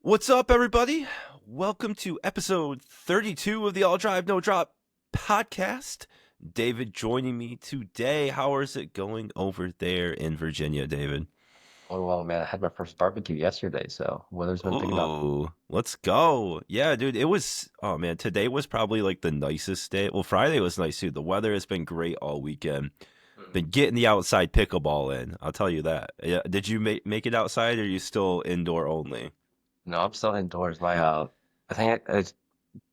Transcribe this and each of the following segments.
What's up, everybody? Welcome to episode 32 of the AllDriveNoDrop podcast. David joining me today. How is it going over there in Virginia, David? Oh well, man, I had my first barbecue yesterday, so weather's been picking up. Ooh, let's go. Yeah, dude, oh man, today was probably like the nicest day. Well, Friday was nice too. The weather has been great all weekend. Mm. Been getting the outside pickleball in, I'll tell you that. Yeah, did you make it outside or are you still indoor only? No, I'm still indoors. I think I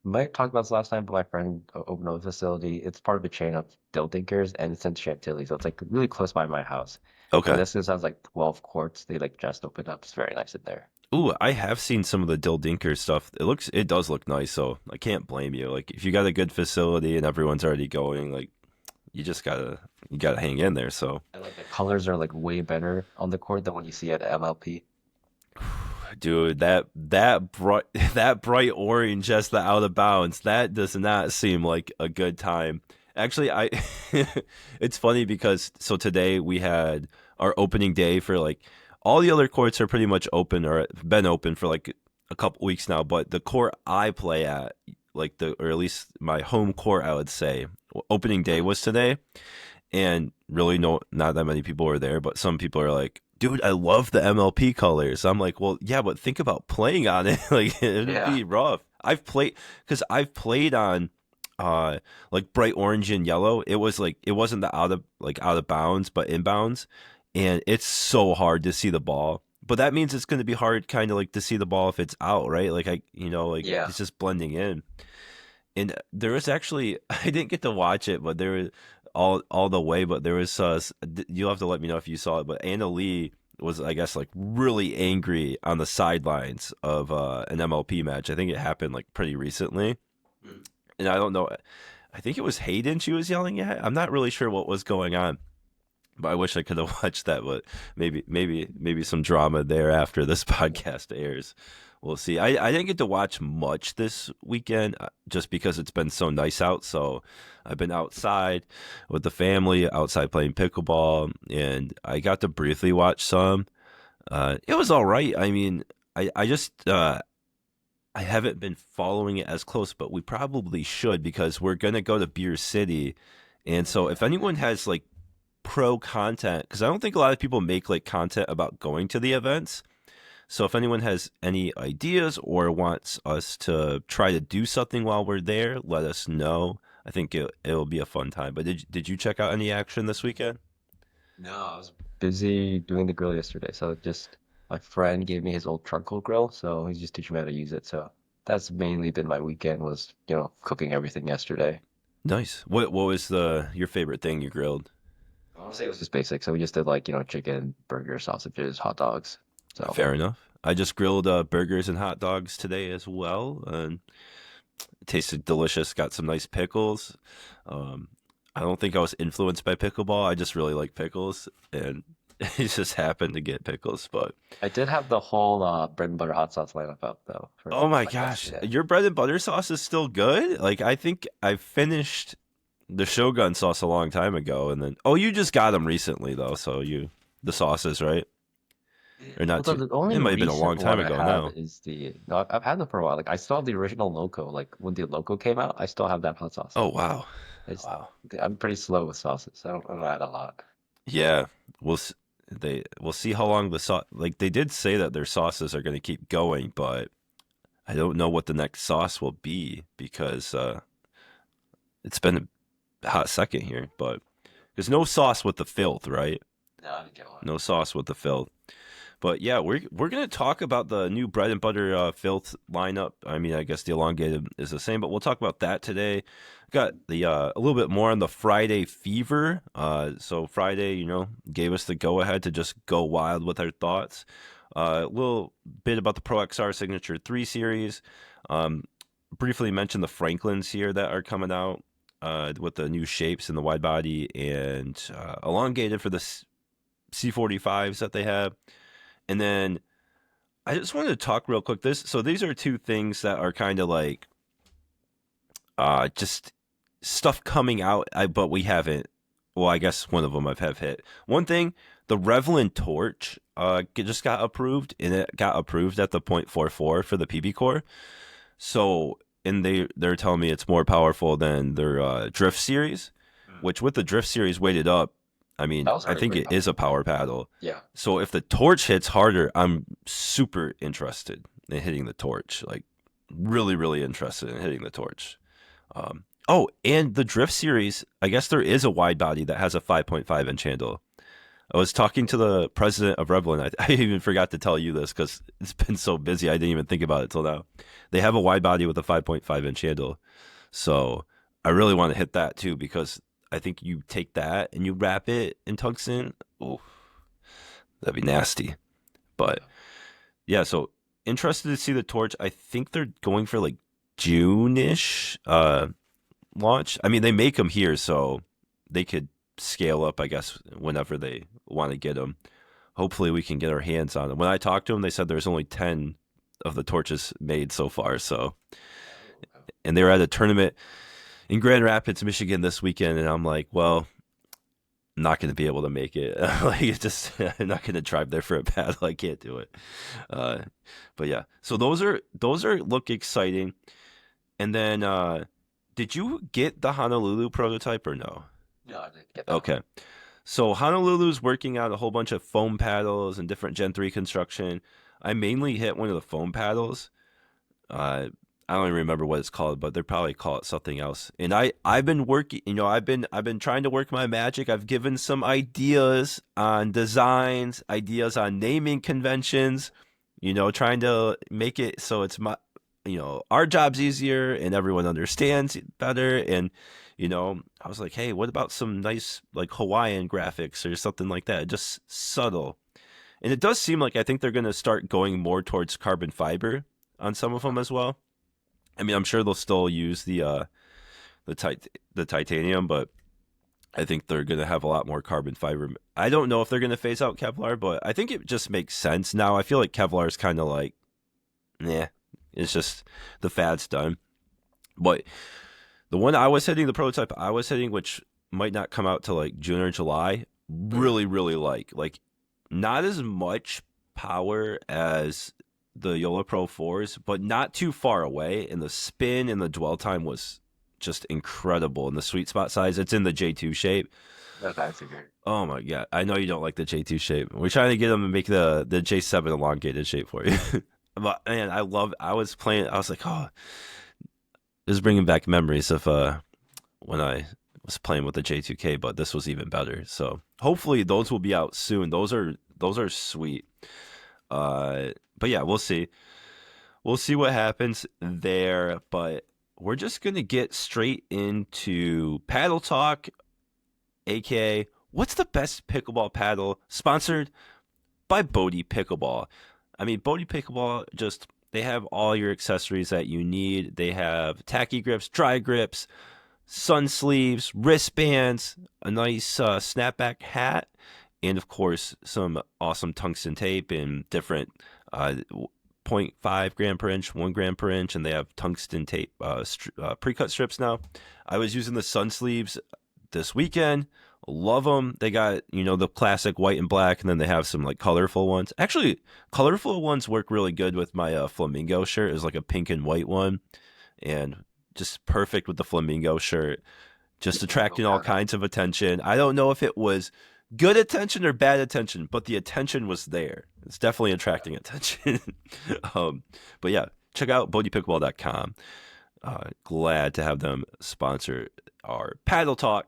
might have talked about this last time, but my friend opened up a facility. It's part of a chain of Dinkers, and it's in Chantilly, so it's like really close by my house. And Okay. this is has like 12 courts. They like just opened up. It's very nice in there. Ooh, I have seen some of the Dill Dinker stuff. It does look nice, so I can't blame you. Like, if you got a good facility and everyone's already going, like, you gotta hang in there. So, And like the colors are like way better on the court than what you see at MLP. dude, that bright that bright orange as the out of bounds, that does not seem like a good time. Actually, I it's funny because so today we had our opening day for like all the other courts are pretty much open or been open for like a couple weeks now, but the court I play at, like the or at least my home court, I would say, opening day Mm. was today, and really not that many people were there, but some people are like, dude, I love the MLP colors. I'm like, well, yeah, but think about playing on it. Like, it'd Yeah. be rough. I've played on like bright orange and yellow. It was like it wasn't the out of bounds but inbounds, and it's so hard to see the ball. But that means it's going to be hard kind of like to see the ball if it's out, right? Like, like Yeah. it's just blending in. And there was actually I didn't get to watch it, but there was all the way. But there was you'll have to let me know if you saw it. But Anna Lee was, I guess, like really angry on the sidelines of an MLP match. I think it happened like pretty recently, Mm. and I don't know. I think it was Hayden she was yelling at. I'm not really sure what was going on, but I wish I could have watched that. But maybe some drama there after this podcast airs. We'll see. I didn't get to watch much this weekend just because it's been so nice out. So I've been outside with the family, outside playing pickleball, and I got to briefly watch some. It was all right. I mean, I just I haven't been following it as close, but we probably should because we're gonna go to Beer City, and so if Yeah. anyone has like pro content, because I don't think a lot of people make like content about going to the events. So if anyone has any ideas or wants us to try to do something while we're there, let us know. I think it'll be a fun time. But did you check out any action this weekend? No, I was busy doing the grill yesterday, so just my friend gave me his old charcoal grill, so he's just teaching me how to use it. So that's mainly been my weekend was, cooking everything yesterday. Nice. What was the your favorite thing you grilled? I want to say it was just basic, so we just did like, chicken, burger, sausages, hot dogs. So Fair enough. I just grilled burgers and hot dogs today as well, and it tasted delicious. Got some nice pickles. Um, I don't think I was influenced by pickleball. I just really like pickles, and it just happened to get pickles. But I did have the whole bread and butter hot sauce lineup up though for oh my like gosh, yesterday. your bread and butter sauce is still good. Like, I think I finished the Shogun sauce a long time ago, and then you just got them recently though. So the sauces, right? Or Well, not too? the only It might have been a recent long time one I ago have now. is the no, I've had them for a while. Like I still have the original loco. Like when the loco came out, I still have that hot sauce. Oh wow, It's wow. I'm pretty slow with sauces. I don't add a lot. Yeah, we'll s- we'll see how long the sauce. Like, they did say that their sauces are going to keep going, but I don't know what the next sauce will be because it's been a hot second here. But there's no sauce with the filth, right? No, I didn't get one. No sauce with the filth. But yeah, we're gonna talk about the new bread and butter filth lineup. I mean, I guess the elongated is the same, but we'll talk about that today. Got the a little bit more on the Friday fever. So Friday, gave us the go ahead to just go wild with our thoughts. A little bit about the ProXR Signature 3 series. Um, Briefly mention the Franklins here that are coming out with the new shapes in the wide body and elongated for the C45s that they have. And then I just wanted to talk real quick. These are two things that are kind of like just stuff coming out, but we haven't. Well, I guess one of them have hit. One thing the Revolin Torch just got approved, and it got approved at the .44 for the PB core. So, and they're telling me it's more powerful than their Drift series, Mm. which with the Drift series weighted up, I mean, That was I already think pretty it is a powerful. power paddle. Yeah. So if the Torch hits harder, I'm super interested in hitting the Torch. Like, really, really interested in hitting the Torch. Oh, and the Drift series, I guess there is a wide body that has a 5.5-inch handle. I was talking to the president of Revolin. I even forgot to tell you this because it's been so busy. I didn't even think about it till now. They have a wide body with a 5.5-inch handle. So I really want to hit that too because I think you take that and you wrap it in tungsten. Oh, that'd be nasty. But Yeah. yeah, so interested to see the Torch. I think they're going for like June-ish launch. I mean, they make them here, so they could scale up, I guess, whenever they want to get them. Hopefully, we can get our hands on them. When I talked to them, they said there's only 10 of the torches made so far. So, Oh, okay. and they were at a tournament in Grand Rapids, Michigan this weekend, and I'm like, well, I'm not going to be able to make it. Like, it's just I'm not going to drive there for a paddle. I can't do it. Uh, but yeah, so those are look exciting. And then, did you get the Honolulu prototype or no? No, I didn't get that one. Okay. So Honolulu's working out a whole bunch of foam paddles and different Gen 3 construction. I mainly hit one of the foam paddles. Uh, I don't even remember what it's called, but they probably call it something else. And I've been working, I've been trying to work my magic. I've given some ideas on designs, ideas on naming conventions, trying to make it so it's our job's easier and everyone understands it better. And I was like, hey, what about some nice like Hawaiian graphics or something like that? Just subtle. And it does seem like I think they're going to start going more towards carbon fiber on some of Okay. them as well. I mean, I'm sure they'll still use the titanium, but I think they're going to have a lot more carbon fiber. I don't know if they're going to phase out Kevlar, but I think it just makes sense now. I feel like Kevlar is kind of like, nah, it's just the fad's done. But the one I was hitting, the prototype I was hitting, which might not come out till like June or July, Mm. really, really like not as much power as the Yola Pro 4s, but not too far away. And the spin and the dwell time was just incredible. And the sweet spot size, it's in the J2 shape. Okay, I figured. Oh my god! I know you don't like the J2 shape. We're trying to get them to make the J7 elongated shape for you. But man, I was playing. I was like, oh, this is bringing back memories of when I was playing with the J2K, but this was even better. So hopefully those will be out soon. Those are sweet. But yeah, we'll see. We'll see what happens there. But we're just gonna get straight into paddle talk, aka what's the best pickleball paddle? Sponsored by Bodie Pickleball. I mean, Bodie Pickleball just they have all your accessories that you need. They have tacky grips, dry grips, sun sleeves, wristbands, a nice snapback hat, and of course some awesome tungsten tape and different uh, zero point 0.5 gram per inch, 1 gram per inch, and they have tungsten tape pre-cut strips now. I was using the sun sleeves this weekend. Love them. They got, the classic white and black, and then they have some like colorful ones. Actually, colorful ones work really good with my flamingo shirt. It's like a pink and white one, and just perfect with the flamingo shirt. Just Flamingo attracting all paddle. kinds of attention. I don't know if it was good attention or bad attention, but the attention was there. It's definitely Okay. attracting attention. um, but yeah, check out bodiepickleball.com. Glad to have them sponsor our paddle talk.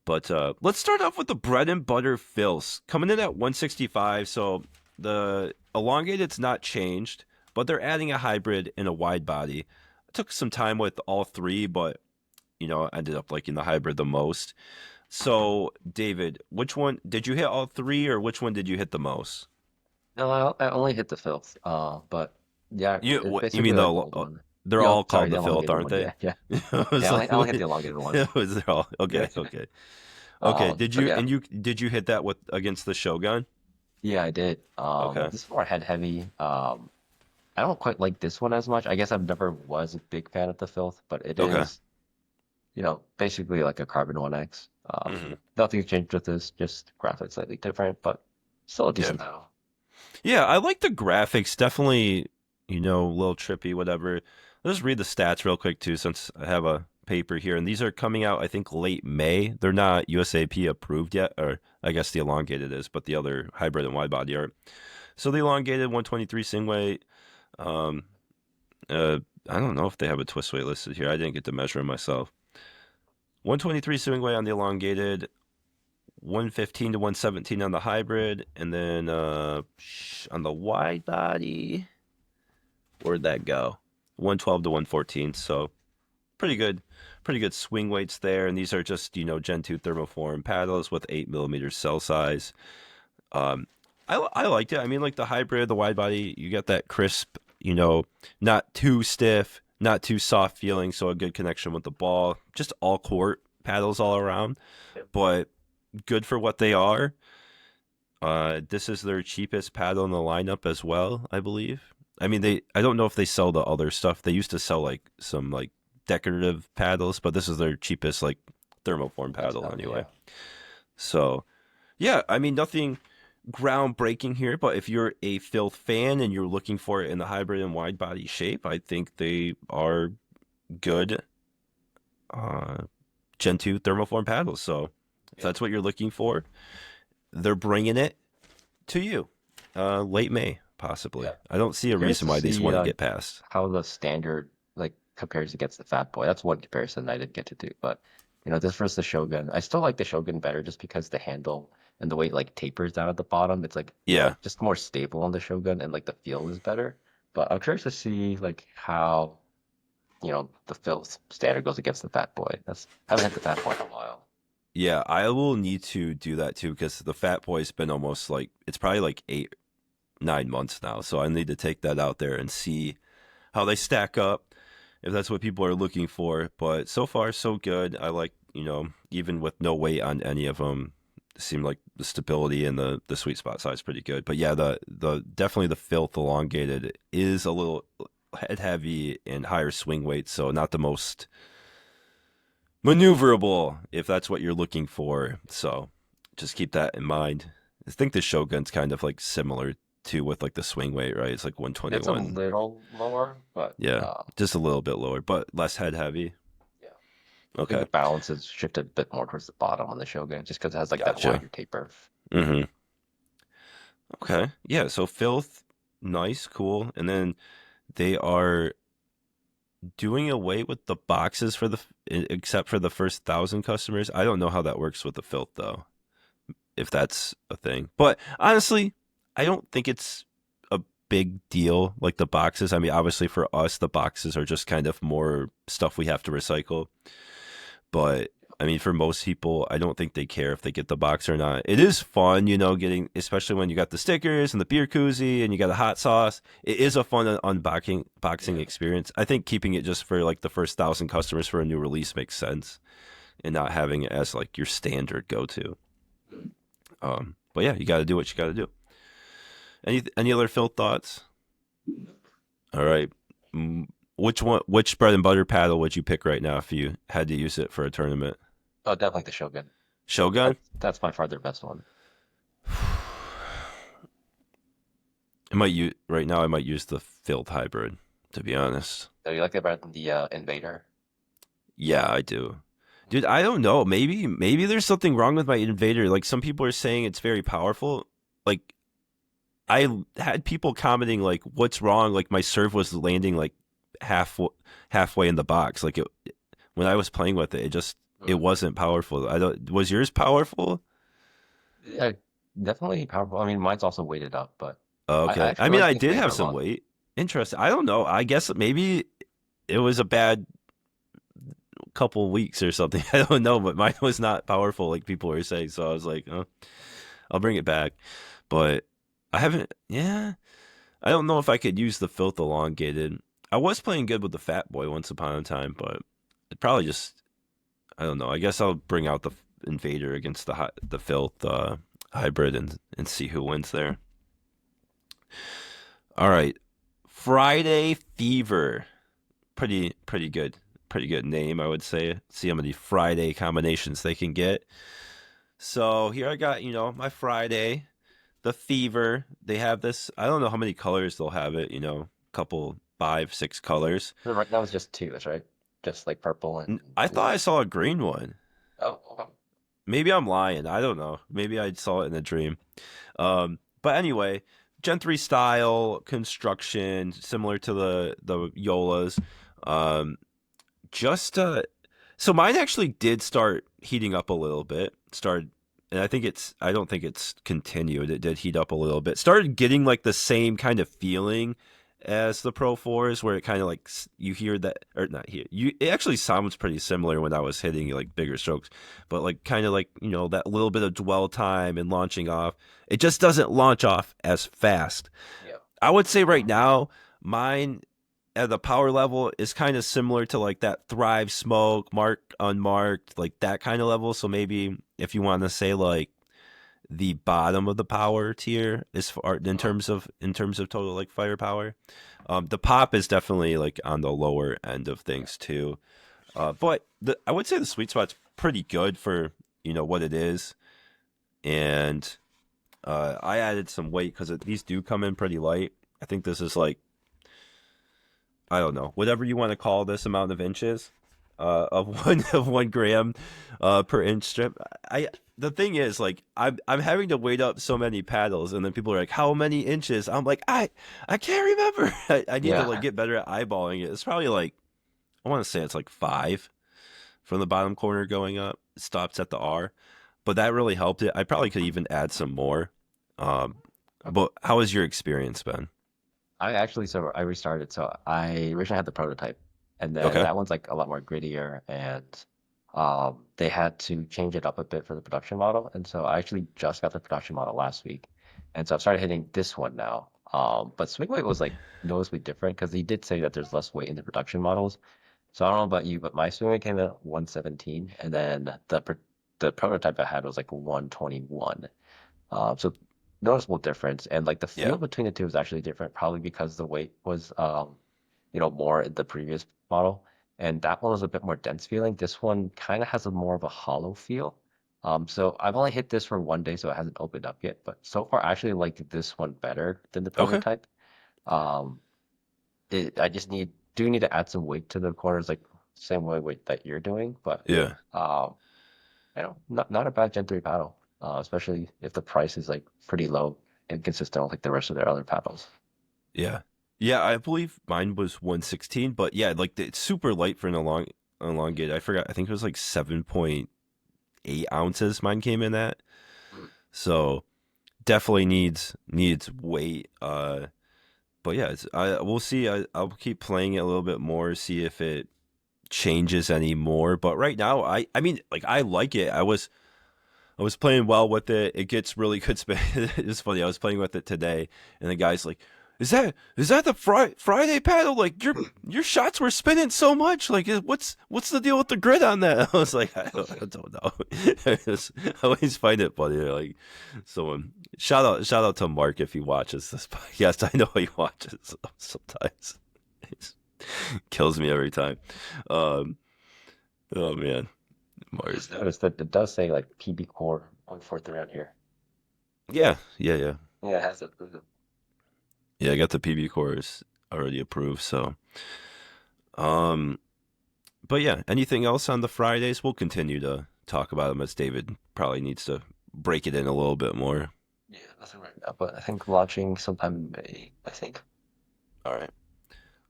But let's start off with the bread and butter fills coming in at 165. So the elongated's not changed, but they're adding a hybrid and a wide body. I took some time with all three, but ended up liking the hybrid the most. So David, which one did you hit all three, or which one did you hit the most? No, I only hit the filth. But yeah, it's You basically mean like the old one. they're Yo, all sorry, called the the filth, elongated aren't one. they? Yeah, yeah, I was yeah. like, I only hit the elongated one. was they're all Yeah, okay? Okay. Okay. Did but you yeah, did you hit that with against the Shogun? yeah, I did. Okay. This is more head heavy. I don't quite like this one as much. I guess I've never was a big fan of the filth, but it Okay. is, basically like a Carbon 1X. Hmm. Nothing's changed with this, just graphics slightly different, but Still a Yeah. decent title. Yeah, I like the graphics. Definitely, a little trippy, whatever. Let's read the stats real quick too, since I have a paper here. And these are coming out, I think, late May. They're not USAP approved yet, or I guess the elongated is, but the other hybrid and wide body are. So the elongated 123 swing weight. Um, uh, I don't know if they have a twist weight listed here. I didn't get to measure them myself. 123 swing weight on the elongated, 115 to 117 on the hybrid, and then on the wide body, where'd that go? 112 to 114. So pretty good swing weights there. And these are just Gen 2 thermoform paddles with 8 millimeters cell size. Um, I liked it. I mean, like the hybrid, the wide body, you get that crisp, not too stiff, not too soft feeling, so a good connection with the ball. Just all court paddles all around, but good for what they are. This is their cheapest paddle in the lineup as well, I believe. I mean, I don't know if they sell the other stuff. They used to sell like some like decorative paddles, but this is their cheapest like thermoform That's paddle about it, anyway. yeah. So yeah, I mean nothing groundbreaking here, but if you're a Filth fan and you're looking for it in the hybrid and wide body shape, I think they are good uh, Gen 2 thermoform paddles. So if Yeah. that's what you're looking for, they're bringing it to you late May, possibly. Yeah. I don't see a Curious reason to why these see wouldn't get passed. how the standard like compares against the Fat Boy. That's one comparison I didn't get to do, but this versus the Shogun. I still like the Shogun better just because the handle and the way it like tapers down at the bottom. It's like Yeah. just more stable on the Shogun and like the feel is better. But I'm curious to see like how the Filth standard goes against the Fat Boy. I haven't hit the Fat Boy in a while. Yeah, I will need to do that too because the Fat Boy's been almost like, it's probably like 8, 9 months now. So I need to take that out there and see how they stack up, if that's what people are looking for. But so far, so good. I like, even with no weight on any of them, it seemed like the stability and the sweet spot size pretty good. But yeah, the definitely the Filth elongated is a little head heavy and higher swing weight, so not the most maneuverable if that's what you're looking for. So just keep that in mind. I think the Shogun's kind of like similar to with like the swing weight, right? It's like It's a 121. little lower, but Yeah, just a little bit lower, but less head heavy. yeah. I think Okay, the balance is shifted a bit more towards the bottom on the Shogun, just because it has like that gotcha. wider taper. Mm-hmm. Okay, yeah. So Filth, nice, cool, and then they are doing away with the boxes for except for the first 1,000 customers. I don't know how that works with the Filth though, if that's a thing. But honestly, I don't think it's a big deal like the boxes. I mean, obviously for us, the boxes are just kind of more stuff we have to recycle. But I mean, for most people, I don't think they care if they get the box or not. It is fun, getting, especially when you got the stickers and the beer koozie and you got a hot sauce. It is a fun unboxing boxing Yeah. experience. I think keeping it just for like the first 1,000 customers for a new release makes sense, and not having it as like your standard go to. But yeah, you got to do what you got to do. Any other Phil thoughts? All right. Mm, which bread and butter paddle would you pick right now if you had to use it for a tournament? Oh, definitely the Shogun. Shogun? That's by far their best one. I might use right now. I might use the Filth hybrid. To be honest, So you like it better than the Invader? yeah, I do, dude. I don't know. Maybe there's something wrong with my Invader. Like some people are saying it's very powerful. Like I had people commenting like, "What's wrong?" Like my serve was landing like half halfway in the box. Like when I was playing with it, it Hmm. wasn't powerful. I don't. Was yours powerful? Yeah, definitely powerful. I mean, mine's also weighted up, but I Okay. I actually mean, like I the did Invader have a some lot. weight. Interesting. I don't know. I guess maybe it was a bad couple weeks or something. I don't know, but mine was not powerful like people were saying. So I was like, oh, I'll bring it back. But I haven't. Yeah, I don't know if I could use the Filth elongated. I was playing good with the Fat Boy once upon a time, but it probably just. I don't know. I guess I'll bring out the Invader against the Filth hybrid and see who wins there. All right, Friday Fever. Pretty good. Pretty good name, I would say. See how many Friday combinations they can get. So here I got, my Friday. the Fever. They have this. I don't know how many colors they'll have it. Couple 5, 6 colors. So right now it's just two, that's right? Just like purple and I thought blue. I saw a green one. Oh, okay. Maybe I'm lying. I don't know. Maybe I saw it in a dream. But anyway, Gen 3 style construction, similar to the Yolas. Um, just so mine actually did start heating up a little bit. Started, and I don't think it's continued. It did heat up a little bit. Started getting like the same kind of feeling as the Pro 4s, where it kind of like you hear that, or not here. It actually sounds pretty similar when I was hitting like bigger strokes, but like kind of like that little bit of dwell time and launching off. It just doesn't launch off as fast. Yeah. I would say right now, mine at the power level is kind of similar to like that Thrive Smoke, Mark Unmarked, like that kind of level. So maybe if you want to say like the bottom of the power tier is far in terms of total like firepower. The pop is definitely like on the lower end of things too. But I would say the sweet spot's pretty good for what it is, and I added some weight because these do come in pretty light. I think this is like, I don't know, whatever you want to call this amount of inches, of one of 1 gram per inch strip. The thing is, like, I'm having to weight up so many paddles, and then people are like, "How many inches?" I'm like, I can't remember. I need to like Yeah. get better at eyeballing it. It's probably like, I want to say it's like 5 from the bottom corner going up. It stops at the R, but that really helped it. I probably could even add some more. Um, but how has your experience been? So I restarted. So I originally had the prototype, and then Okay. that one's like a lot more grittier, and they had to change it up a bit for the production model. And so I actually just got the production model last week, and so I've started hitting this one now. But swing weight was like noticeably different because he did say that there's less weight in the production models. So I don't know about you, but my swing weight came in at 117, and then the prototype I had was like 121. So noticeable difference, and like the Yeah. feel between the two is actually different, probably because the weight was more in the previous model, and that one was a bit more dense feeling. This one kind of has a more of a hollow feel. So I've only hit this for 1 day, so it hasn't opened up yet. But so far, I actually like this one better than the Okay. prototype. Um, I just need to add some weight to the corners, like same weight that you're doing, but Yeah. um, not a bad Gen 3 paddle, especially if the price is like pretty low and consistent with like the rest of their other paddles. Yeah. Yeah, I believe mine was 116, but yeah, like it's super light for an elongated. I forgot. I think it was like 7.8 ounces mine came in at. Mm. So definitely needs weight. But yeah, we'll see. I'll keep playing it a little bit more, see if it changes any more. But right now, I mean, like I like it. I was playing well with it. It gets really good spin. It's funny. I was playing with it today, and the guy's like, "Is that the Friday paddle? Like your shots were spinning so much. Like what's the deal with the grid on that?" I was like, I don't know. I always find it funny. Like someone shout out to Mark if he watches this podcast. I know he watches sometimes. It kills me every time. Um, oh man, I Mark. just noticed that it does say like PB Core 143 on here. Yeah, yeah, yeah. Yeah, it has it. Yeah, I got the PB cores already approved. So, um, but yeah, anything else on the Fridays? We'll continue to talk about them as David probably needs to break it in a little bit more. Yeah, nothing right now, but I think launching sometime in May, I think. All right,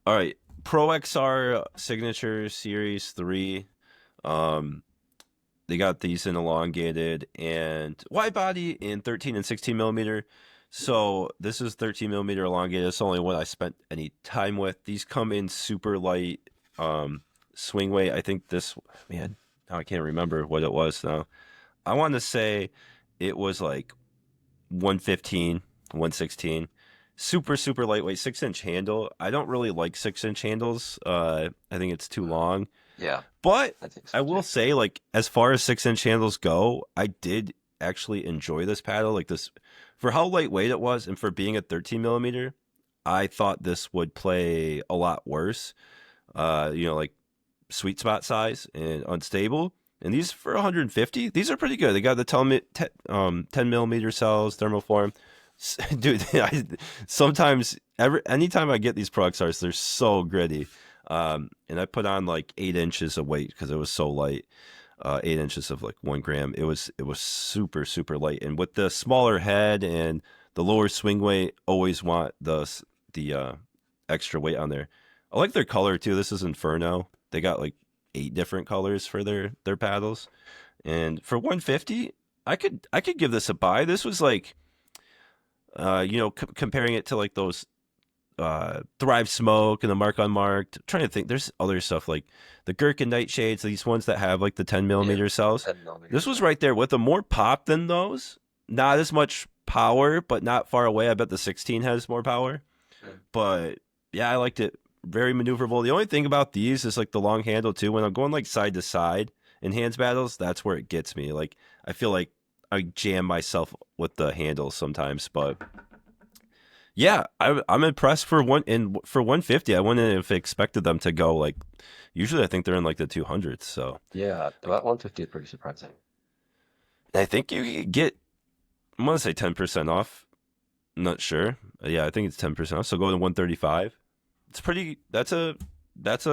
all right. Pro XR Signature Series 3. Um, they got these in elongated and wide body in 13 and 16 millimeter. So this is 13 millimeter elongated. It's the only one I spent any time with. These come in super light swing weight. I think this, man, now I can't remember what it was now. I want to say it was like 115, 116. Super, super lightweight, 6-inch handle. I don't really like 6-inch handles. I think it's too long. Yeah, But I think so I too. will say, like, as far as 6-inch handles go, I did actually enjoy this paddle. Like this, for how lightweight it was, and for being a 13 millimeter, I thought this would play a lot worse. Like sweet spot size and unstable. And these for 150, these are pretty good. They got the 10 millimeter cells, thermoform. Dude, sometimes anytime I get these ProXRs, they're so gritty. And I put on like 8 inches of weight because it was so light. 8 inches of like 1 gram. It was super super light. And with the smaller head and the lower swing weight, always want the extra weight on there. I like their color too. This is Inferno. They got like 8 different colors for their paddles. And for 150, I could give this a buy. This was like comparing it to like those Thrive Smoke and the Mark Unmarked. I'm trying to think, there's other stuff like the Gherkin Nightshades, these ones that have like the 10 Yeah, millimeter cells. 10 millimeters. This was right there with a more pop than those. Not as much power, but not far away. I bet the 16 has more power. Mm. But yeah, I liked it. Very maneuverable. The only thing about these is like the long handle too. When I'm going like side to side in hands battles, that's where it gets me. Like I feel like I jam myself with the handles sometimes, but yeah, I'm impressed for for 150. I wouldn't have expected them to go like. Usually, I think they're in like the 200s. So Yeah, like, about 150 is pretty surprising. I think you could get. I'm gonna say 10% off. I'm not sure. Yeah, I think it's 10% off. So go to 135. It's pretty. That's a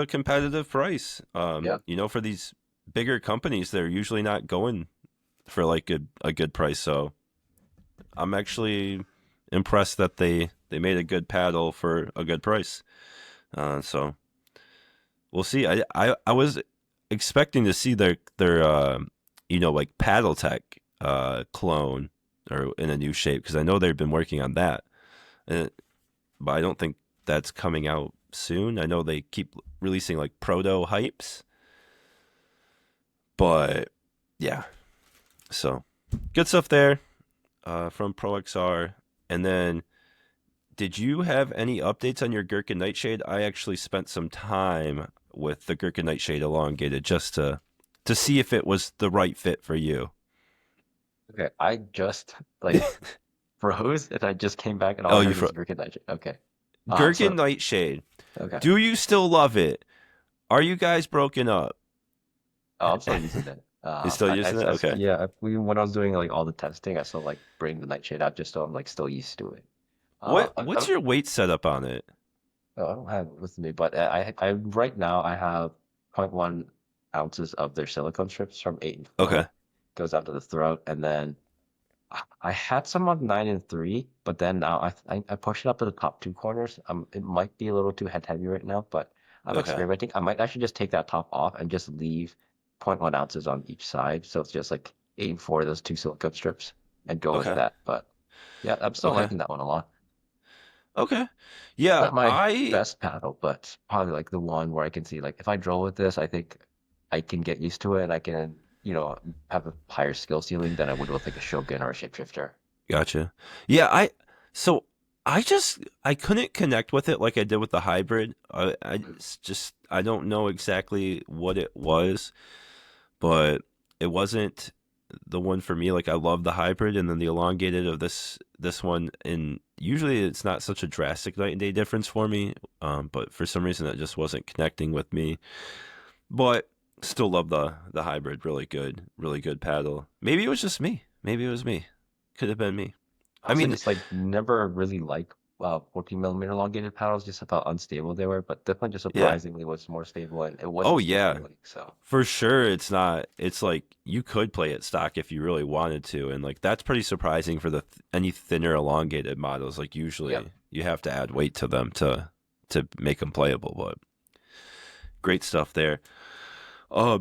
competitive price. Yeah. For these bigger companies, they're usually not going for like a good price. So I'm actually impressed that they made a good paddle for a good price. So we'll see. I was expecting to see their like paddle tech clone or in a new shape because I know they've been working on that, uh, but I don't think that's coming out soon. I know they keep releasing like proto hypes, but yeah. So good stuff there from ProXR, and then did you have any updates on your Gherkin Nightshade? I actually spent some time with the Gherkin Nightshade elongated just to see if it was the right fit for you. Okay, I just like froze and I just came back and all Oh, I you heard was fro Gherkin Nightshade. Okay. Gherkin So Nightshade. okay. Do you still love it? Are you guys broken up? Oh, I'm still using it. You still using it? Okay. Yeah, when I was doing like all the testing, I still like bring the Nightshade out just so I'm like still used to it. What's your weight setup on it? I don't have it with me, but I right now I have zero point 0.1 ounces of their silicone strips from 8 and 4 Okay. goes out to the throat, and then I had some on 9 and 3, but then now I push it up to the top two corners. It might be a little too heavy right now, but I'm Okay. experimenting. I might actually just take that top off and just leave zero point 0.1 ounces on each side, so it's just like 8 and 4 those two silicone strips and go with Okay. that. But yeah, I'm still Okay. liking that one a lot. Okay. Yeah, Not my I best paddle, but probably like the one where I can see like if I draw with this, I think I can get used to it and I can, have a higher skill ceiling than I would with like a Shogun or a Shapeshifter. gotcha. Yeah, so I couldn't connect with it like I did with the hybrid. I don't know exactly what it was, but it wasn't the one for me. Like I love the hybrid, and then the elongated of this one. And usually it's not such a drastic night and day difference for me. But for some reason it just wasn't connecting with me. But still love the hybrid. Really good paddle. Maybe it was just me. Maybe it was me. Could have been me. I Honestly, mean, just like never really like 14 millimeter elongated paddles, just about unstable they were, but this one just yeah. surprisingly was more stable and it Oh wasn't too yeah. dangling. So For sure, it's not. It's like you could play it stock if you really wanted to, and like that's pretty surprising for any thinner elongated models. Like yeah. usually you have to add weight to them to make them playable. But great stuff there. Uh,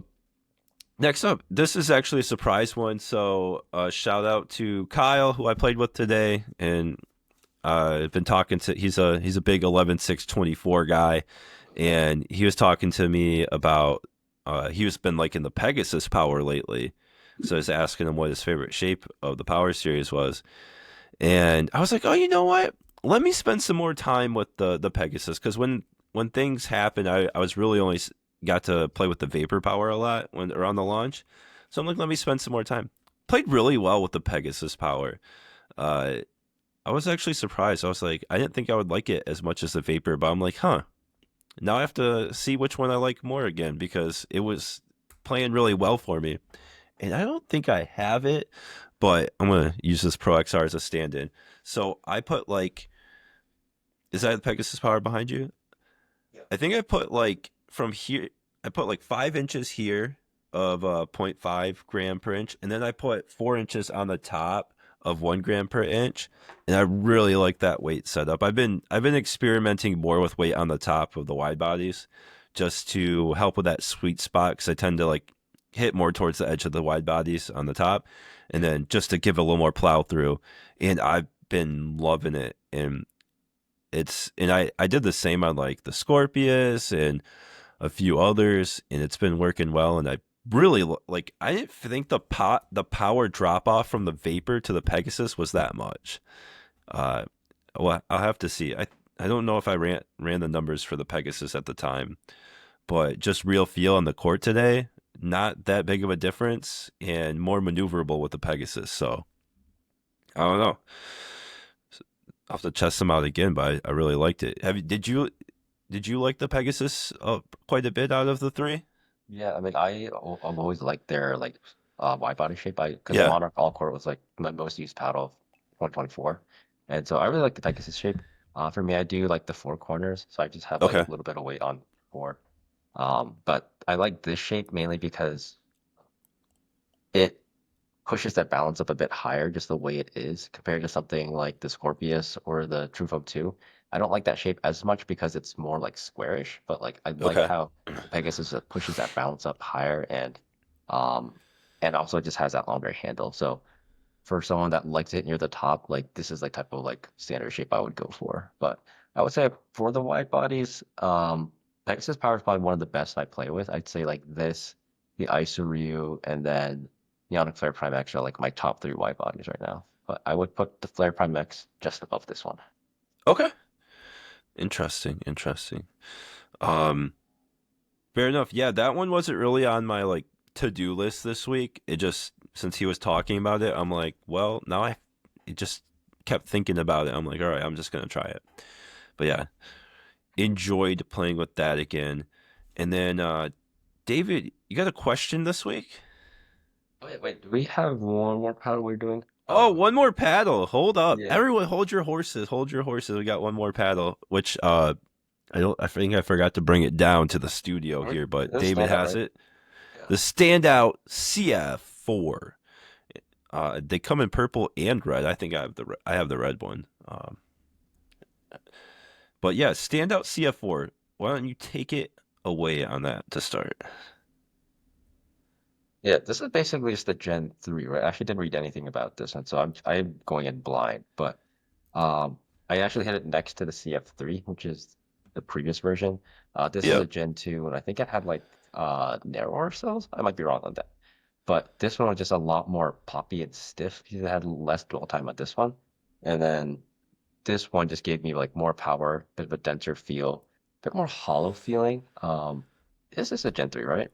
Next up, this is actually a surprise one. So shout out to Kyle, who I played with today, and I've been talking to. He's a big 11.6/24 guy, and he was talking to me about he was been liking the Pegasus Power lately. So I was asking him what his favorite shape of the Power series was, and I was like, oh, you know what? Let me spend some more time with the Pegasus because when things happen, I was really only got to play with the Vapor Power a lot when around the launch. So I'm like, let me spend some more time. Played really well with the Pegasus Power. Uh, I was actually surprised. I was like, I didn't think I would like it as much as the Vapor, but I'm like, huh. Now I have to see which one I like more again because it was playing really well for me. And I don't think I have it, but I'm gonna use this ProXR as a stand-in. So I put like, is that the Pegasus Power behind you? Yeah. I think I put like from here, I put like 5 inches here of zero point 0.5 gram per inch, and then I put 4 inches on the top of 1 gram per inch, and I really like that weight setup. I've been experimenting more with weight on the top of the wide bodies, just to help with that sweet spot because I tend to like hit more towards the edge of the wide bodies on the top, and then just to give it a little more plow through. And I've been loving it, and I did the same on like the Scorpius and a few others, and it's been working well. And I really like. I didn't think the power drop off from the Vapor to the Pegasus was that much. Uh, well, I'll have to see. I don't know if I ran the numbers for the Pegasus at the time, but just real feel on the court today, not that big of a difference, and more maneuverable with the Pegasus. So I don't know. I'll have to test them out again, but I really liked it. Did you like the Pegasus quite a bit out of the three? Yeah, I mean, I've always liked their like wide body shape. Because the Yeah. Monarch All Court was like my most used paddle of 2024, and so I really like the Pegasus shape. For me, I do like the four corners, so I just have like Okay. a little bit of weight on four. But I like this shape mainly because it pushes that balance up a bit higher, just the way it is, compared to something like the Scorpius or the True Foam 2. I don't like that shape as much because it's more like squarish, but like I like Okay. how the Pegasus pushes that balance up higher um and also just has that longer handle. So for someone that likes it near the top, like this is like type of like standard shape I would go for. But I would say for the wide bodies, Pegasus Power is probably one of the best I play with. I'd say like this, the Isoryu, and then the Onyx Flare Prime X are like my top three wide bodies right now. But I would put the Flare Prime X just above this one. Okay. Interesting. Interesting. Um, Fair enough. Yeah, that one wasn't really on my like to-do list this week. It just since he was talking about it, I'm like, well, now I it just kept thinking about it. I'm like, all right, I'm just gonna try it. But yeah, enjoyed playing with that again. And then David, you got a question this week? Wait, do we have one more paddle we're doing? Oh, one more paddle. Hold up. Yeah. Everyone hold your horses. Hold your horses. We got one more paddle, which I think I forgot to bring it down to the studio here, but This David standout, has right? it. Yeah. The Standout CF4. They come in purple and red. I think I have the red one. But yeah, Standout CF4. Why don't you take it away on that to start? Yeah, this is basically just the Gen 3, right? I actually didn't read anything about this one, so I'm going in blind. But I actually had it next to the CF3, which is the previous version. This is a Yep. Gen 2, and I think it had like narrower cells. I might be wrong on that. But this one was just a lot more poppy and stiff because it had less dwell time on this one. And then this one just gave me like more power, bit of a denser feel, bit more hollow feeling. This is a Gen 3, right?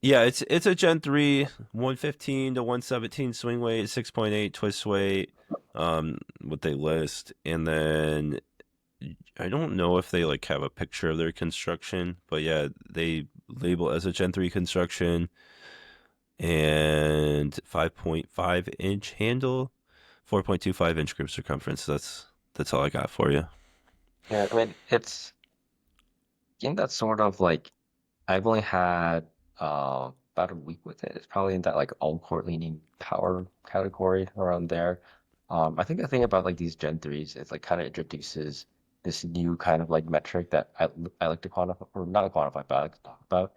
Yeah, it's a Gen 3, 115 to 117 swing weight, 6.8 twist weight, what they list. And then I don't know if they like have a picture of their construction, but yeah, they label it as a Gen 3 construction and 5.5-inch handle, 4.25-inch grip circumference. That's all I got for you. Yeah, I mean, it's in that sort of like I've only had about a week with it. It's probably in that like all court leaning power category around there. I think the thing about like these Gen 3s is like kind of introduces this new kind of like metric that I like to quantify or not quantify, but I like to talk about.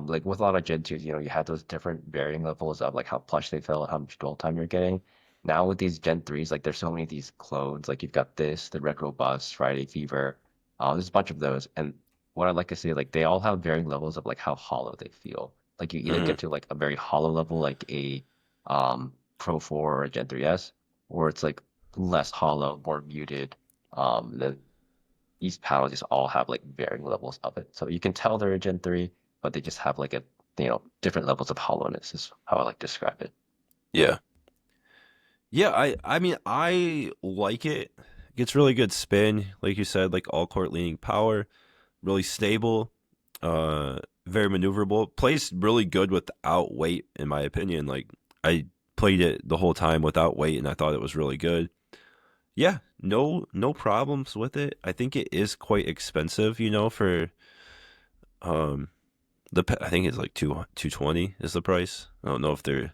Like with a lot of Gen 2s, you have those different varying levels of like how plush they feel and how much dwell time you're getting. Now with these Gen 3s, like there's so many of these clones. Like you've got this, the Red Robust, Friday Fever. There's a bunch of those, and what I like to say, like they all have varying levels of like how hollow they feel. Like you either Hmm. get to like a very hollow level, like a Pro 4 or a Gen 3S, or it's like less hollow, more muted. Then these paddles just all have like varying levels of it. So you can tell they're a Gen 3, but they just have like a different levels of hollowness is how I like to describe it. Yeah. Yeah, I mean I like it. Gets really good spin, like you said, like all court leaning power, really stable, very maneuverable. Plays really good without weight, in my opinion. Like I played it the whole time without weight, and I thought it was really good. Yeah, no problems with it. I think it is quite expensive, for um I think it's like 220 is the price. I don't know if they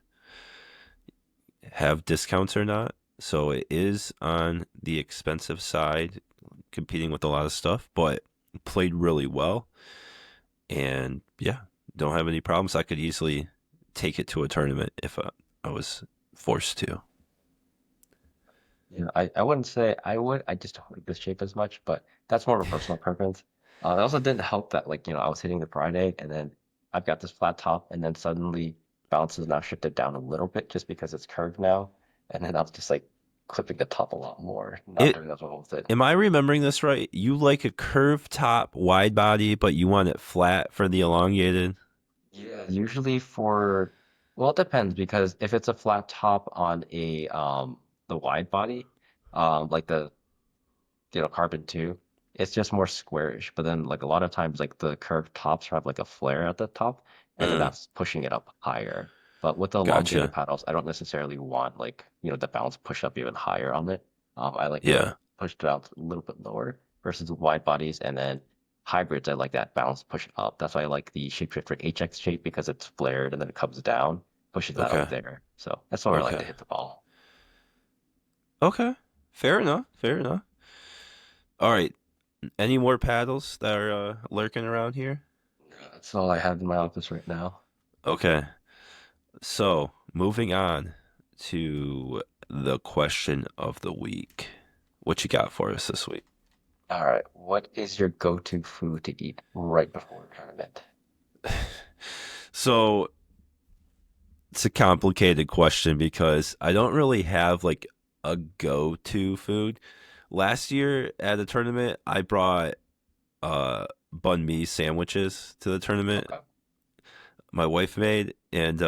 have discounts or not. So it is on the expensive side, competing with a lot of stuff, but played really well. And yeah, don't have any problems. I could easily take it to a tournament if I was forced to. Yeah, I wouldn't say I would. I just don't like this shape as much, but that's more of a personal preference. It also didn't help that like, I was hitting the Friday and then I've got this flat top and then suddenly bounce is now shifted down a little bit just because it's curved now. And then I was just like clipping the top a lot more, not It doing as well with it. Am I remembering this right? You like a curved top, wide body, but you want it flat for the elongated. Yeah, usually for, well, it depends because if it's a flat top on a the wide body, like the carbon too, it's just more squarish. But then like a lot of times like the curved tops have like a flare at the top, and then Uh, that's pushing it up higher. But with the elongated gotcha. paddles, I don't necessarily want like, the bounce push up even higher on it. I like it like Yeah. pushed out a little bit lower versus wide bodies and then hybrids, I like that bounce push up. That's why I like the shapeshifter HX shape because it's flared and then it comes down, pushes that up Okay. there. So that's where I like to Okay. hit the ball. Okay. Fair enough. Fair enough. All right. Any more paddles that are lurking around here? That's all I have in my office right now. Okay. So, moving on to the question of the week. What you got for us this week? All right. What is your go-to food to eat right before a tournament? So, it's a complicated question because I don't really have like a go-to food. Last year at a tournament, I brought banh mi sandwiches to the tournament. Okay. My wife made, and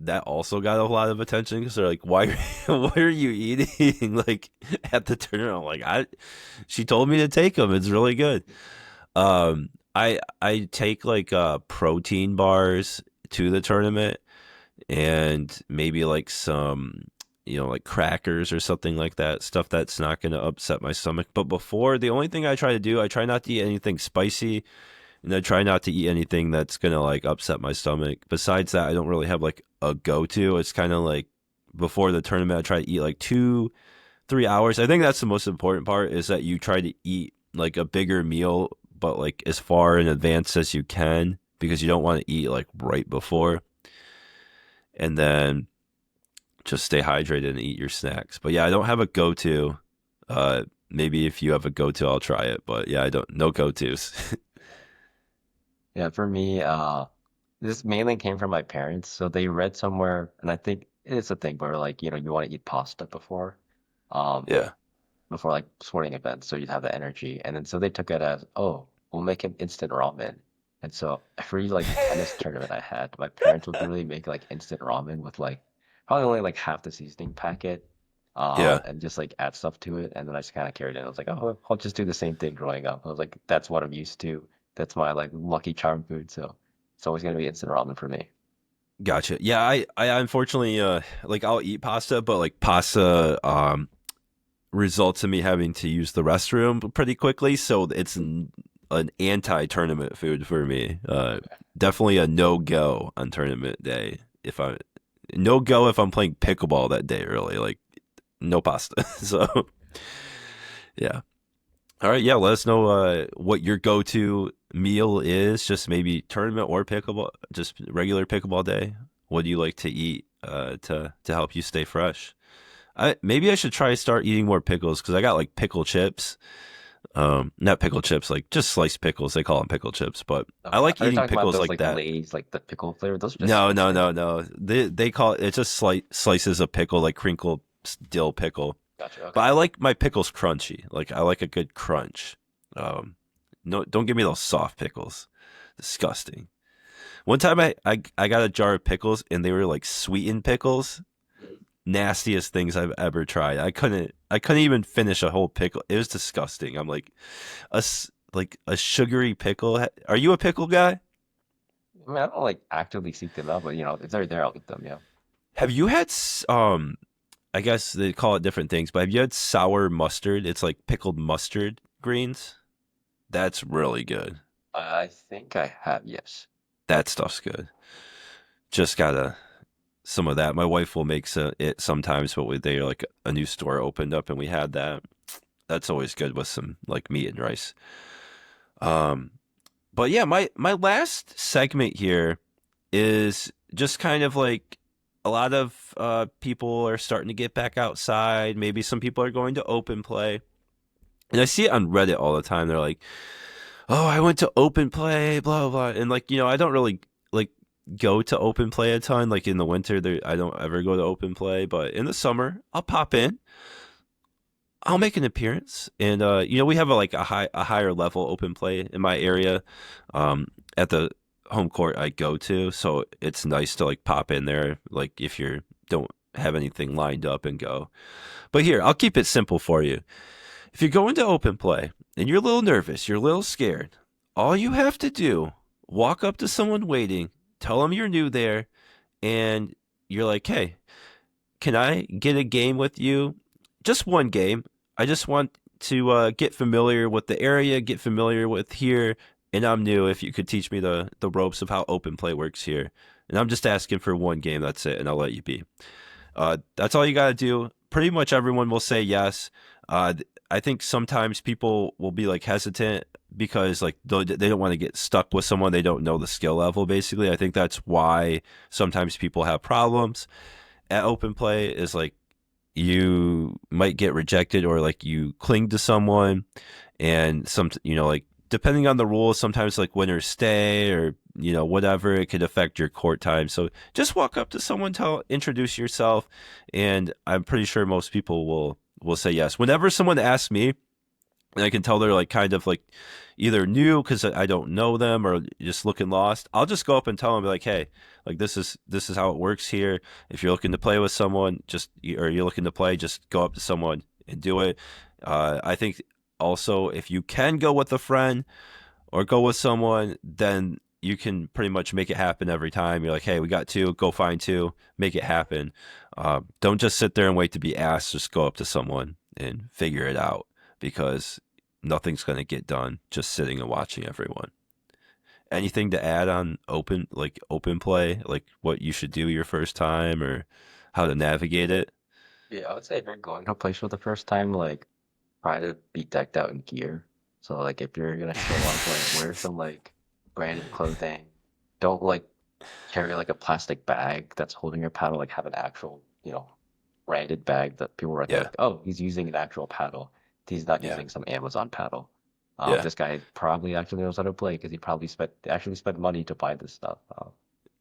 that also got a lot of attention because they're like, "Why? What are you eating?" Like at the tournament, I'm like, She told me to take them. It's really good. I take like protein bars to the tournament, and maybe like some, like crackers or something like that, stuff that's not going to upset my stomach. But before, the only thing I try to do, I try not to eat anything spicy, and I try not to eat anything that's going to like upset my stomach. Besides that, I don't really have like a go-to. It's kind of like before the tournament, I try to eat like 2 3 hours. I think that's the most important part, is that you try to eat like a bigger meal, but like as far in advance as you can, because you don't want to eat like right before. And then just stay hydrated and eat your snacks. But yeah, I don't have a go to. Maybe if you have a go to, I'll try it. But yeah, I don't. No go tos. Yeah, for me, this mainly came from my parents. So they read somewhere, and I think it's a thing where like, you want to eat pasta um, Yeah. before like sporting events, so you'd have the energy. And then so they took it as, oh, we'll make him instant ramen. And so every like tennis tournament I had, my parents would literally make like instant ramen with like probably only like half the seasoning packet, Yeah. and just like add stuff to it. And then I just kind of carried it. I was like, oh, I'll just do the same thing growing up. I was like, that's what I'm used to. That's my like lucky charm food. So it's always gonna be instant ramen for me. Gotcha. Yeah, I unfortunately like I'll eat pasta, but like pasta results in me having to use the restroom pretty quickly, so it's an anti-tournament food for me. Definitely a no-go on tournament day. If I No go if I'm playing pickleball that day, really. Like no pasta. So yeah. All right, yeah, let us know what your go-to meal is, just maybe tournament or pickleball, just regular pickleball day. What do you like to eat to help you stay fresh? Maybe I should try to start eating more pickles because I got like pickle chips. Not pickle chips, like just sliced pickles. They call them pickle chips, but I Okay. like Are you eating talking about pickles those like like that. Lay's, like the pickle flavor? Those are No, no, disgusting. no, no. They call it, it's just slices of pickle, like crinkled dill pickle. Gotcha. But Okay. I like my pickles crunchy. Like I like a good crunch. Um, no, don't give me those soft pickles. Disgusting. One time I got a jar of pickles and they were like sweetened pickles. Nastiest things I've ever tried. I couldn't even finish a whole pickle. It was disgusting. I'm like like a sugary pickle. Are you a pickle guy? I mean, I don't like actively seek them out, but if they're there, I'll eat them. Yeah. Have you had I guess they call it different things, but have you had sour mustard? It's like pickled mustard greens. That's really good. I think I have, yes. That stuff's good. Just gotta some of that. My wife will make it sometimes, but they like a new store opened up and we had that. That's always good with some like meat and rice. Um, but yeah, my last segment here is just kind of like a lot of people are starting to get back outside. Maybe some people are going to open play. And I see it on Reddit all the time. They're like, "Oh, I went to open play, blah blah." And like, I don't really like go to open play a ton. Like in the winter, I don't ever go to open play, but in the summer, I'll pop in. I'll make an appearance, and we have a higher level open play in my area, at the home court I go to, so it's nice to like pop in there, like if you don't have anything lined up and go. But here, I'll keep it simple for you. If you go into open play and you're a little nervous, you're a little scared, all you have to do, walk up to someone waiting, tell them you're new there, and you're like, "Hey, can I get a game with you? Just one game. I just want to get familiar with the area, get familiar with here, and I'm new. If you could teach me the ropes of how open play works here, and I'm just asking for one game. That's it, and I'll let you be. That's all you got to do. Pretty much everyone will say yes. I think sometimes people will be like hesitant because like they don't want to get stuck with someone they don't know the skill level. Basically, I think that's why sometimes people have problems at open play is like you might get rejected or like you cling to someone and like depending on the rules sometimes like winners stay or whatever it could affect your court time, so just walk up to someone, introduce yourself, and I'm pretty sure most people will say yes. Whenever someone asks me and I can tell they're like kind of like either new because I don't know them or just looking lost, I'll just go up and tell them like, "Hey, like this is how it works here. If you're looking to play with someone, or you're looking to play, just go up to someone and do it." I think also if you can go with a friend or go with someone, then you can pretty much make it happen every time. You're like, "Hey, we got two, go find two, make it happen." Don't just sit there and wait to be asked. Just go up to someone and figure it out because nothing's going to get done just sitting and watching everyone. Anything to add on open play, like what you should do your first time or how to navigate it? Yeah, I would say if you're going to a place for the first time, like try to be decked out in gear. So like if you're gonna show up, like wear some like branded clothing. Don't like carry like a plastic bag that's holding your paddle. Like have an actual, branded bag that people are Yeah, like, oh, he's using an actual paddle. He's not yeah, using some Amazon paddle. yeah. This guy probably actually knows how to play because he probably spent money to buy this stuff.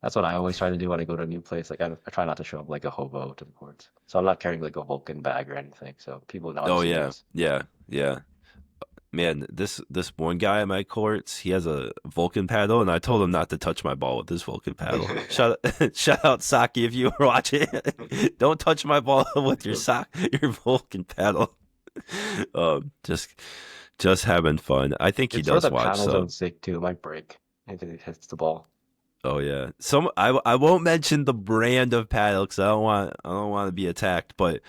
That's what I always try to do when I go to a new place. Like I try not to show up like a hobo to the courts. So I'm not carrying like a Vulcan bag or anything. So people know I'm Oh yeah, serious. yeah, yeah. Man, this one guy at my courts, he has a Vulcan paddle, and I told him not to touch my ball with his Vulcan paddle. Shout out Saki if you were watching. Don't touch my ball with your Vulcan paddle. Just having fun. I think he It's where does the watch. paddle's So, own sick too. It might break if it hits the ball. oh yeah. I won't mention the brand of paddle because I don't want to be attacked. But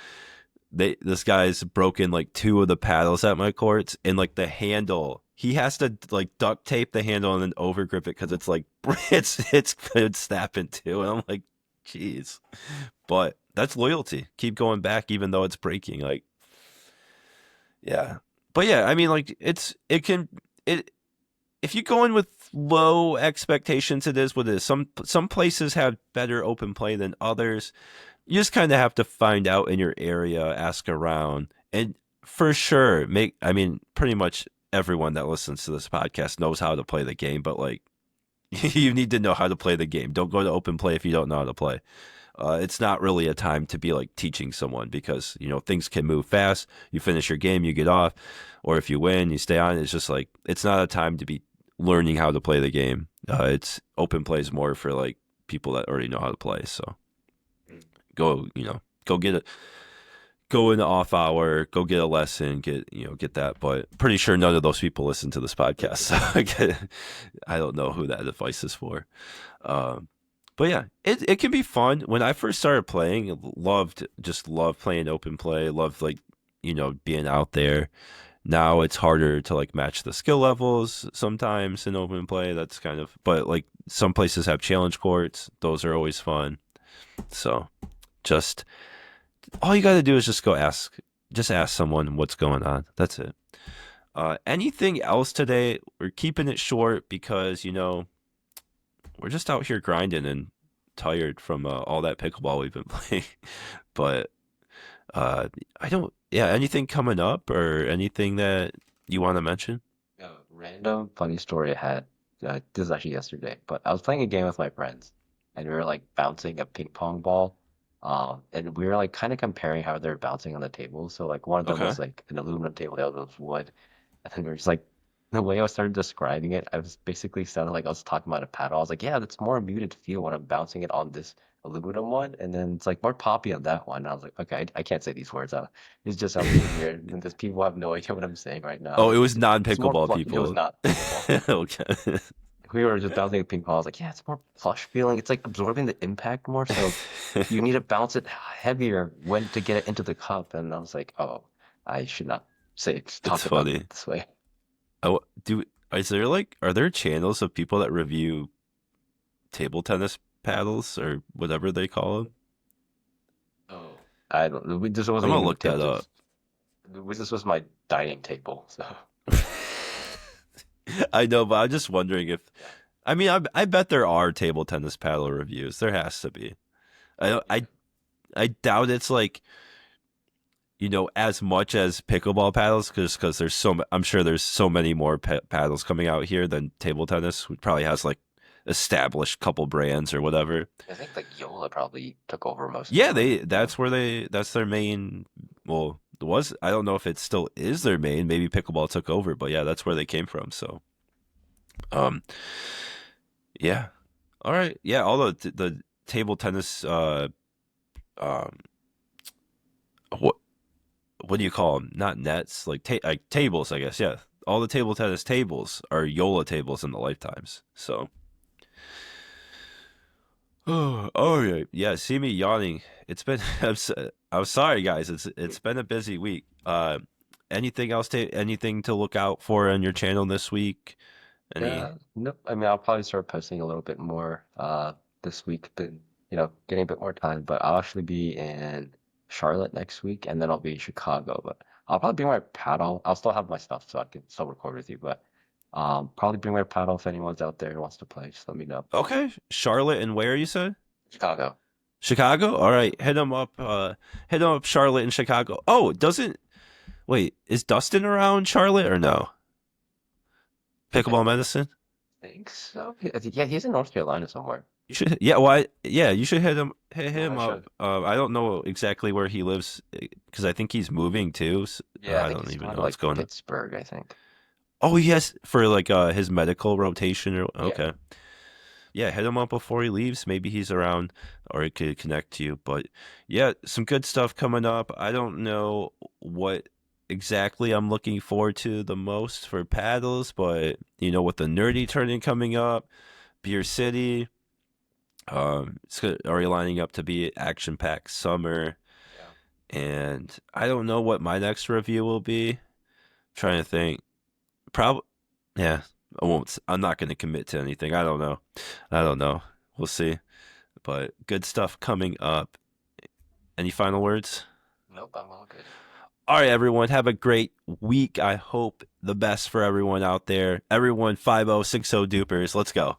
this guy's broken like two of the paddles at my courts, and like the handle, he has to like duct tape the handle and then over grip it because it's like it's snapping too, and I'm like, jeez. But that's loyalty. Keep going back even though it's breaking. Like, yeah. But yeah, I mean, like it can it if you go in with low expectations, it is what it is. Some places have better open play than others. You just kind of have to find out in your area, ask around, and for sure, I mean, pretty much everyone that listens to this podcast knows how to play the game, but like, you need to know how to play the game. Don't go to open play if you don't know how to play. It's not really a time to be like teaching someone because, things can move fast. You finish your game, you get off, or if you win, you stay on. It's just like, it's not a time to be learning how to play the game. It's open plays more for like people that already know how to play. So go, go get it, go in the off hour, go get a lesson, get that. But pretty sure none of those people listen to this podcast. So I don't know who that advice is for. Um, But yeah, it can be fun. When I first started playing, loved playing open play, loved like, being out there. Now it's harder to like match the skill levels sometimes in open play. That's kind of, but like some places have challenge courts. Those are always fun. So just all you got to do is just ask someone what's going on. That's it. Anything else today? We're keeping it short because, we're just out here grinding and tired from all that pickleball we've been playing. But I don't, yeah, anything coming up or anything that you want to mention? Random funny story I had. This is actually yesterday, but I was playing a game with my friends, and we were like bouncing a ping pong ball, and we were like kind of comparing how they're bouncing on the table. So like one of them Okay. was like an aluminum table, the other was wood, and then we were just like the way I started describing it, I was basically sounding like I was talking about a paddle. I was like, yeah, that's more a muted feel when I'm bouncing it on this aluminum one, and then it's like more poppy on that one. And I was like, okay, I can't say these words out. It just sounds really weird, and these people have no idea what I'm saying right now. Oh, it Like was it's more non-pickleball it was people. not pickleball. Okay. We were just bouncing a ping pong. I was like, yeah, it's more plush feeling. It's like absorbing the impact more. So you need to bounce it heavier when to get it into the cup. And I was like, oh, I should not say It's talk about funny. it this way. Oh, are there channels of people that review table tennis paddles or whatever they call them? Oh, I don't know. This I'm wasn't gonna even look that up. tips. This was my dining table. So I know, but I'm just wondering if, yeah, I mean, I bet there are table tennis paddle reviews. There has to be. I yeah. I I doubt it's like, as much as pickleball paddles, because I'm sure there's so many more paddles coming out here than table tennis. It probably has like established couple brands or whatever. I think like Joola probably took over most of Yeah, them. Yeah. that's their main. Well, it was, I don't know if it still is their main. Maybe pickleball took over, but yeah, that's where they came from. So, um, yeah, all right, yeah, all the table tennis. Um, what what do you call them? Not nets, like tables, I guess. Yeah, all the table tennis tables are Yola tables in the lifetimes. So, oh yeah, yeah. See me yawning. It's been. I'm sorry, guys. It's been a busy week. Anything else? Anything to look out for on your channel this week? Any? Yeah, nope. I mean, I'll probably start posting a little bit more this week, but getting a bit more time. But I'll actually be in Charlotte next week, and then I'll be in Chicago. But I'll probably bring my paddle. I'll still have my stuff, so I can still record with you. But probably bring my paddle if anyone's out there who wants to play. Just let me know. Okay, Charlotte and where you said? Chicago. Chicago. All right, hit them up. Hit them up. Charlotte and Chicago. Oh, doesn't wait. Is Dustin around Charlotte or no? I Pickleball medicine. think so. Yeah, he's in North Carolina somewhere. You should, yeah. Why? Yeah, you should hit Yeah, him I up. should. I don't know exactly where he lives because I think he's moving too. Yeah, I I think don't he's even going know to what's like going on. Pittsburgh, I think. Oh, yes, for like his medical rotation. Yeah. Okay, yeah, hit him up before he leaves. Maybe he's around, or he could connect to you. But yeah, some good stuff coming up. I don't know what exactly I'm looking forward to the most for paddles, but with the nerdy tournament coming up, Beer City. Already lining up to be action-packed summer, Yeah. and I don't know what my next review will be. Trying to think. Probably, yeah. I won't. I'm not going to commit to anything. I don't know. I don't know. We'll see. But good stuff coming up. Any final words? Nope, I'm all good. All right, everyone. Have a great week. I hope the best for everyone out there. Everyone, 5060 dupers. Let's go.